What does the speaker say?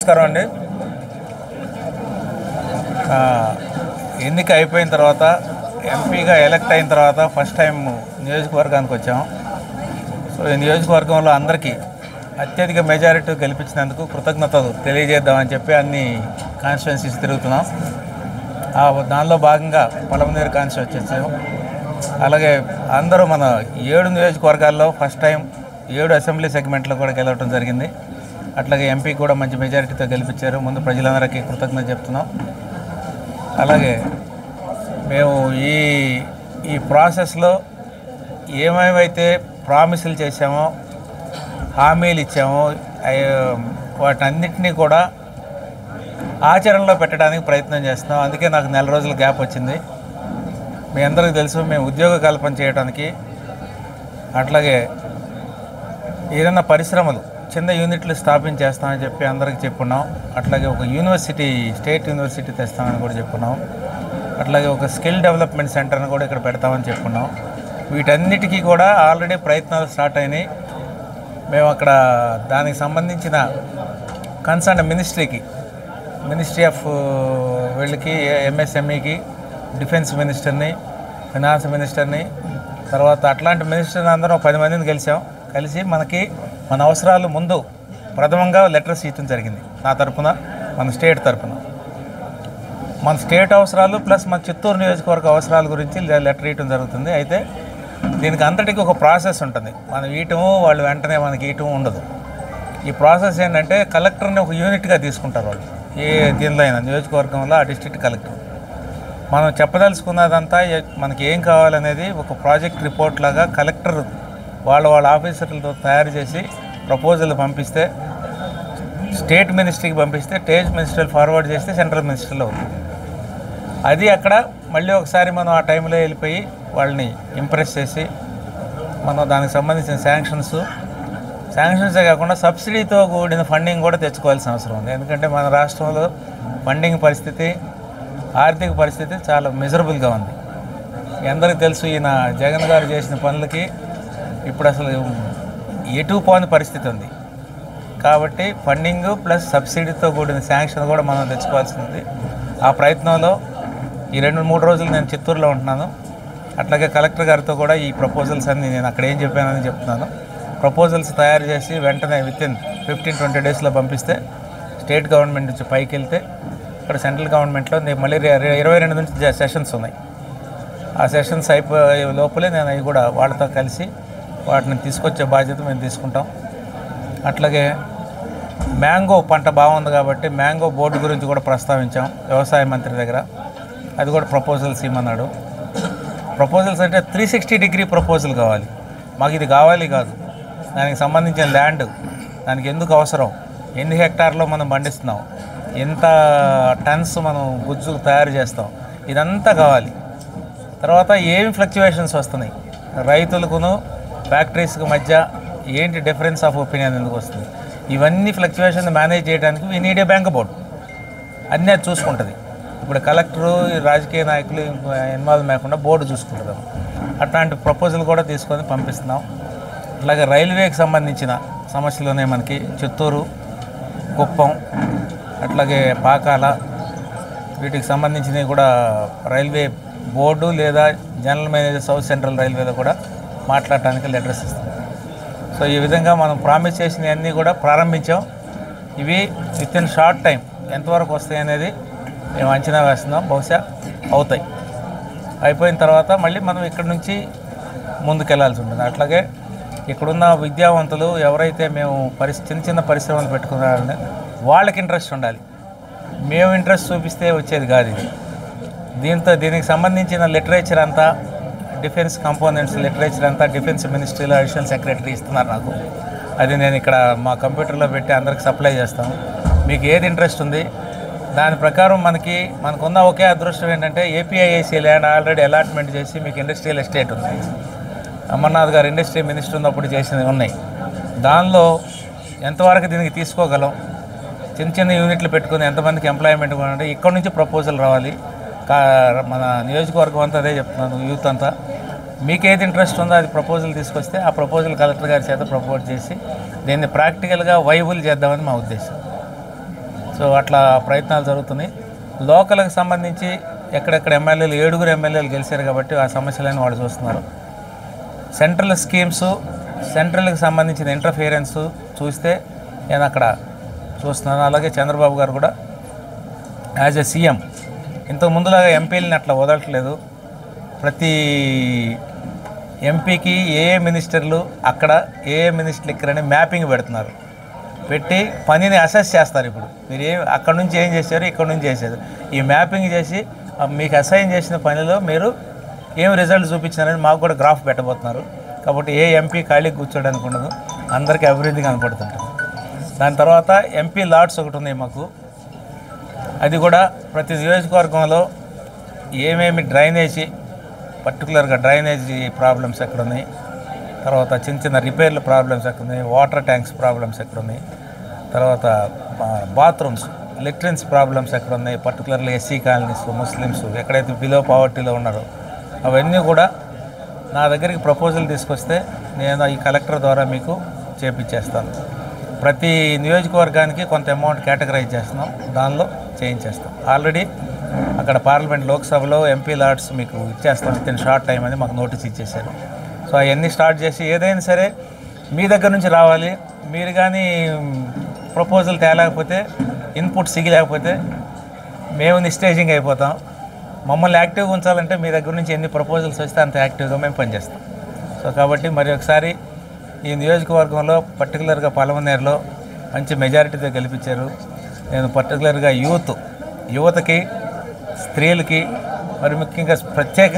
నమస్కారం అండి. ఎన్నిక అయిపోయిన తర్వాత ఎంపీగా ఎలక్ట్ అయిన తర్వాత ఫస్ట్ టైం నియోజకవర్గానికి వచ్చాం. సో ఈ నియోజకవర్గంలో అందరికీ అత్యధిక మెజారిటీ గెలిపించినందుకు కృతజ్ఞతలు తెలియజేద్దామని చెప్పి అన్ని కాన్స్టిట్యున్సీస్ తిరుగుతున్నాం. దానిలో భాగంగా పలమనేరు కాన్స్టిట్యున్సీ వచ్చాం. అలాగే అందరూ మన 7 నియోజకవర్గాల్లో ఫస్ట్ టైం 7 అసెంబ్లీ సెగ్మెంట్లో కూడా గెలవడం జరిగింది. అట్లాగే ఎంపీ కూడా మంచి మెజారిటీతో గెలిపించారు. ముందు ప్రజలందరికీ కృతజ్ఞత చెప్తున్నాం. అలాగే మేము ఈ ప్రాసెస్లో ఏమేమైతే ప్రామిసులు చేశామో, హామీలు ఇచ్చామో వాటన్నిటినీ కూడా ఆచరణలో పెట్టడానికి ప్రయత్నం చేస్తున్నాం. అందుకే నాకు నెల రోజుల గ్యాప్ వచ్చింది. మీ అందరికీ తెలుసు, మేము ఉద్యోగ కల్పన చేయడానికి, అట్లాగే ఏదైనా పరిశ్రమలు చిన్న యూనిట్లు స్థాపించేస్తామని చెప్పి అందరికీ చెప్పున్నాం. అట్లాగే ఒక యూనివర్సిటీ, స్టేట్ యూనివర్సిటీ తెస్తామని కూడా చెప్పున్నాం. అట్లాగే ఒక స్కిల్ డెవలప్మెంట్ సెంటర్ని కూడా ఇక్కడ పెడతామని చెప్పున్నాం. వీటన్నిటికీ కూడా ఆల్రెడీ ప్రయత్నాలు స్టార్ట్ అయినాయి. మేము అక్కడ దానికి సంబంధించిన కన్సర్న్ మినిస్ట్రీ ఆఫ్ వీళ్ళకి, ఎంఎస్ఎంఈకి, డిఫెన్స్ మినిస్టర్ని, ఫినాన్స్ మినిస్టర్ని, తర్వాత అట్లాంటి మినిస్టర్ని అందరం 10 మందిని కలిసి మన అవసరాలు ముందు ప్రథమంగా లెటర్స్ ఇవ్వడం జరిగింది. నా తరఫున, మన స్టేట్ తరఫున, మన స్టేట్ అవసరాలు ప్లస్ మన చిత్తూరు నియోజకవర్గ అవసరాల గురించి లెటర్ ఇవ్వడం జరుగుతుంది. అయితే దీనికి అంతటికి ఒక ప్రాసెస్ ఉంటుంది. మనం ఇవ్వటము, వాళ్ళు వెంటనే మనకి ఇవ్వటం ఉండదు. ఈ ప్రాసెస్ ఏంటంటే కలెక్టర్ని ఒక యూనిట్గా తీసుకుంటారు వాళ్ళు. ఏ దీనిలో అయినా నియోజకవర్గంలో ఆ డిస్ట్రిక్ట్ కలెక్టర్ మనం చెప్పదలుచుకున్నదంతా మనకి ఏం కావాలనేది ఒక ప్రాజెక్ట్ రిపోర్ట్ లాగా కలెక్టర్ వాళ్ళ ఆఫీసర్లతో తయారు చేసి ప్రపోజల్ పంపిస్తే, స్టేట్ మినిస్ట్రీకి పంపిస్తే, స్టేట్ మినిస్టర్ ఫార్వర్డ్ చేస్తే సెంట్రల్ మినిస్టర్లో అవుతుంది. అది అక్కడ మళ్ళీ ఒకసారి మనం ఆ టైంలో వెళ్ళిపోయి వాళ్ళని ఇంప్రెస్ చేసి మనం దానికి సంబంధించిన శాంక్షన్సే కాకుండా సబ్సిడీతో కూడిన ఫండింగ్ కూడా తెచ్చుకోవాల్సిన అవసరం ఉంది. ఎందుకంటే మన రాష్ట్రంలో ఫండింగ్ పరిస్థితి, ఆర్థిక పరిస్థితి చాలా మిజరబుల్గా ఉంది. అందరికీ తెలుసు, ఈయన జగన్ గారు చేసిన పనులకి ఇప్పుడు అసలు ఎటు పోని పరిస్థితి ఉంది. కాబట్టి ఫండింగ్ ప్లస్ సబ్సిడీతో కూడిన శాంక్షన్ కూడా మనం తెచ్చుకోవాల్సి ఉంది. ఆ ప్రయత్నంలో ఈ 2-3 రోజులు నేను చిత్తూరులో ఉంటున్నాను. అట్లాగే కలెక్టర్ గారితో కూడా ఈ ప్రపోజల్స్ అన్నీ నేను అక్కడ ఏం చెప్పానని చెప్తున్నాను. ప్రపోజల్స్ తయారు చేసి వెంటనే వితిన్ 15-20 డేస్లో పంపిస్తే స్టేట్ గవర్నమెంట్ నుంచి పైకి వెళ్తే ఇక్కడ సెంట్రల్ గవర్నమెంట్లో మళ్ళీ 22 నుంచి సెషన్స్ ఉన్నాయి. ఆ సెషన్స్ అయిపోయే లోపలే నేను అవి కూడా వాళ్ళతో కలిసి వాటిని తీసుకొచ్చే బాధ్యత మేము తీసుకుంటాం. అట్లాగే మ్యాంగో పంట బాగుంది కాబట్టి మ్యాంగో బోర్డు గురించి కూడా ప్రస్తావించాం వ్యవసాయ మంత్రి దగ్గర. అది కూడా ప్రపోజల్స్ ఇవ్వమన్నాడు. ప్రపోజల్స్ అంటే 360 డిగ్రీ ప్రపోజల్ కావాలి. మాకు ఇది కావాలి కాదు, దానికి సంబంధించిన ల్యాండ్, దానికి ఎందుకు అవసరం, ఎన్ని హెక్టార్లో మనం పండిస్తున్నాం, ఎంత టన్స్ మనం గుజ్జు తయారు చేస్తాం, ఇదంతా కావాలి. తర్వాత ఏమి ఫ్లక్చువేషన్స్ వస్తున్నాయి, రైతులకును ఫ్యాక్టరీస్కి మధ్య ఏంటి డిఫరెన్స్ ఆఫ్ ఒపీనియన్ ఎందుకు వస్తుంది, ఇవన్నీ ఫ్లక్చువేషన్ మేనేజ్ చేయడానికి we need a bank board. అన్నీ అది చూసుకుంటుంది. ఇప్పుడు కలెక్టరు, రాజకీయ నాయకులు ఇన్వాల్వ్ లేకుండా బోర్డు చూసుకుంటున్నాం. అట్లాంటి ప్రపోజల్ కూడా తీసుకొని పంపిస్తున్నాం. అలాగే రైల్వేకి సంబంధించిన సమస్యలు ఉన్నాయి మనకి. చిత్తూరు, కుప్పం, అట్లాగే పాకాల, వీటికి సంబంధించినవి కూడా రైల్వే బోర్డు లేదా జనరల్ మేనేజర్ సౌత్ సెంట్రల్ రైల్వేలో కూడా మాట్లాడటానికి లెటర్స్ ఇస్తాం. సో ఈ విధంగా మనం ప్రామిస్ చేసినవన్నీ కూడా ప్రారంభించాం. ఇవి వితిన్ షార్ట్ టైం ఎంతవరకు వస్తాయి అనేది మేము అంచనా వేస్తున్నాం. బహుశా అవుతాయి. అయిపోయిన తర్వాత మళ్ళీ మనం ఇక్కడ నుంచి ముందుకెళ్లాల్సి ఉంటుంది. అట్లాగే ఇక్కడున్న విద్యావంతులు ఎవరైతే మేము చిన్న పరిశ్రమలు పెట్టుకున్నారని వాళ్ళకి ఇంట్రెస్ట్ ఉండాలి. మేము ఇంట్రెస్ట్ చూపిస్తే వచ్చేది కాదు ఇది. దీనికి సంబంధించిన లిటరేచర్ అంతా, డిఫెన్స్ కాంపోనెంట్స్ లిటరేచర్ అంతా డిఫెన్స్ మినిస్ట్రీలో అడిషనల్ సెక్రటరీ ఇస్తున్నారు నాకు. అది నేను ఇక్కడ మా కంప్యూటర్లో పెట్టి అందరికి సప్లై చేస్తాను. మీకు ఏది ఇంట్రెస్ట్ ఉంది దాని ప్రకారం మనకున్న ఒకే అదృష్టం ఏంటంటే ఏపీఐఏసీ ల్యాండ్ ఆల్రెడీ అలాట్మెంట్ చేసి మీకు ఇండస్ట్రియల్ ఎస్టేట్ ఉంది. అమర్నాథ్ గారు ఇండస్ట్రీ మినిస్టర్ ఉన్నప్పుడు చేసినవి ఉన్నాయి. దానిలో ఎంతవరకు దీనికి తీసుకోగలం, చిన్న యూనిట్లు పెట్టుకుని ఎంతమందికి ఎంప్లాయ్మెంట్ అంటే ఇక్కడ నుంచి ప్రపోజల్ రావాలి. మన నియోజకవర్గం అంతా అదే చెప్తున్నాను, యూత్ అంతా మీకు ఏది ఇంట్రెస్ట్ ఉందో అది ప్రపోజల్ తీసుకొస్తే ఆ ప్రపోజల్ కలెక్టర్ గారి చేత ప్రపోజ్ చేసి దీన్ని ప్రాక్టికల్గా వైబుల్ చేద్దామని మా ఉద్దేశం. సో అట్లా ప్రయత్నాలు జరుగుతున్నాయి. లోకల్కి సంబంధించి ఎక్కడెక్కడ ఎమ్మెల్యేలు 7 ఎమ్మెల్యేలు గెలిచారు కాబట్టి ఆ సమస్యలను వాళ్ళు చూస్తున్నారు. సెంట్రల్ స్కీమ్స్, సెంట్రల్కి సంబంధించిన ఇంటర్ఫియరెన్స్ చూస్తే నేను అక్కడ చూస్తున్నాను. అలాగే చంద్రబాబు గారు కూడా యాజ్ ఎ సీఎం ఇంతకు ముందులాగా ఎంపీలని అట్లా వదలట్లేదు. ప్రతి ఎంపీకి ఏ మినిస్టర్లు అక్కడ, ఏ మినిస్టర్లు ఇక్కడని మ్యాపింగ్ పెడుతున్నారు. పెట్టి పనిని అసెస్ చేస్తారు. ఇప్పుడు మీరు అక్కడ నుంచి ఏం చేశారు, ఇక్కడ నుంచి చేశారు, ఈ మ్యాపింగ్ చేసి మీకు అసైన్ చేసిన పనిలో మీరు ఏం రిజల్ట్ చూపించారని మాకు కూడా గ్రాఫ్ పెట్టబోతున్నారు. కాబట్టి ఏ ఎంపీ ఖాళీకి కూర్చోడానికి ఉండదు, అందరికీ అభివృద్ధి కనపడుతుంటుంది. దాని తర్వాత ఎంపీ లాట్స్ ఒకటి ఉన్నాయి మాకు. అది కూడా ప్రతి నియోజకవర్గంలో ఏమేమి డ్రైనేజీ, పర్టికులర్గా డ్రైనేజీ ప్రాబ్లమ్స్ ఎక్కడున్నాయి, తర్వాత చిన్న చిన్న రిపేర్ల ప్రాబ్లమ్స్ ఎక్కడున్నాయి, వాటర్ ట్యాంక్స్ ప్రాబ్లమ్స్ ఎక్కడున్నాయి, తర్వాత బాత్రూమ్స్, లెట్రిన్స్ ప్రాబ్లమ్స్ ఎక్కడున్నాయి, పర్టికులర్లీ ఎస్సీ కాలనీస్, ముస్లిమ్స్ ఎక్కడైతే బిలో పావర్టీలో ఉన్నారో అవన్నీ కూడా నా దగ్గరికి ప్రపోజల్ తీసుకొస్తే నేను ఈ కలెక్టర్ ద్వారా మీకు చేపించేస్తాను. ప్రతి నియోజకవర్గానికి కొంత అమౌంట్ కేటగరైజ్ చేస్తున్నాం, దానిలో చేయించేస్తాం. ఆల్రెడీ అక్కడ పార్లమెంట్ లోక్సభలో ఎంపీ లాట్స్ మీకు ఇచ్చేస్తాం విత్ షార్ట్ టైం అని మాకు నోటీస్ ఇచ్చేశారు. సో అవన్నీ స్టార్ట్ చేసి ఏదైనా సరే మీ దగ్గర నుంచి రావాలి. మీరు కానీ ప్రపోజల్ తేలేకపోతే, ఇన్పుట్ సిగిలేకపోతే మేము నిస్టేజింగ్ అయిపోతాం. మమ్మల్ని యాక్టివ్గా ఉంచాలంటే మీ దగ్గర నుంచి ఎన్ని ప్రపోజల్స్ వస్తే అంత యాక్టివ్గా మేము పనిచేస్తాం. సో కాబట్టి మరి ఒకసారి ఈ నియోజకవర్గంలో పర్టికులర్గా పలమనేరులో మంచి మెజారిటీతో గెలిపించారు. నేను పర్టికులర్గా యువతకి, స్త్రీలకి, మరి ముఖ్యంగా ప్రత్యేకంగా